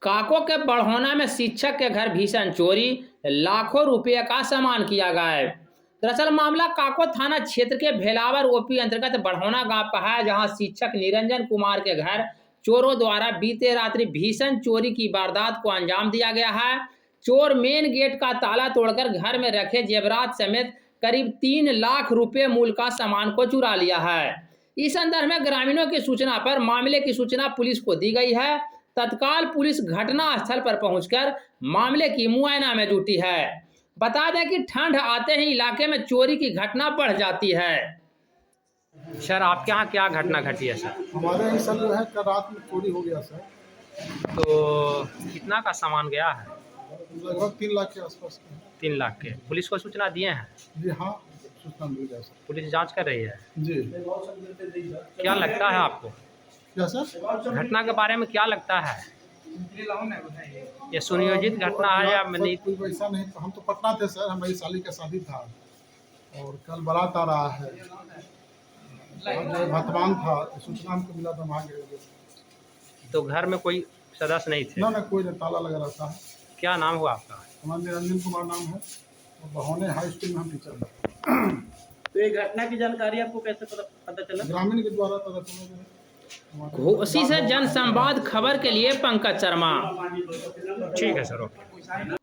काको के बढ़ौना में शिक्षक के घर भीषण चोरी, लाखों रुपए का सामान किया गायब। दरअसल मामला काको थाना क्षेत्र के भेलावर ओपी अंतर्गत बढ़ौना गांव का है, जहां शिक्षक निरंजन कुमार के घर चोरों द्वारा बीते रात्रि भीषण चोरी की वारदात को अंजाम दिया गया है। चोर मेन गेट का ताला तोड़कर घर में रखे जेवरात समेत करीब 3 लाख रुपए मूल्य का सामान को चुरा लिया है। इस संदर्भ में ग्रामीणों की सूचना पर मामले की सूचना पुलिस को दी गई है। तत्काल पुलिस घटना स्थल पर पहुंचकर मामले की मुआयना में जुटी है। बता दें कि ठंड आते ही इलाके में चोरी की घटना बढ़ जाती है। सर, आपके यहाँ क्या घटना घटी है सर? हमारे यहाँ सर जो है कल रात में चोरी हो गया सर। तो कितना का सामान गया है? लगभग 3 लाख के आसपास का। 3 लाख के। पुलिस को सूचना दिए हैं? जी हाँ, सूचना मिल गया सर। पुलिस जांच कर रही है जी। क्या लगता है आपको? क्या सर? घटना के बारे में क्या लगता है? ये सुनियोजित घटना है या नहीं? कोई वैसा नहीं, हम तो पटना थे सर, हमारी साली का शादी था और कल बारात आ रहा है। भतवान था, सूचना हमको मिला तो हम आ गए। तो घर में कोई सदस्य नहीं थे? ना कोई नहीं, ताला लगा रहता है। क्या नाम हुआ आपका? हमारा निरंजन कुमार नाम है और बहौने हाई स्कूल में हम टीचर हैं। तो ये घटना की जानकारी आपको कैसे पता चला? ग्रामीण के द्वारा पता चला। घोसी से जनसंवाद खबर के लिए पंकज शर्मा। ठीक है सर, ओके।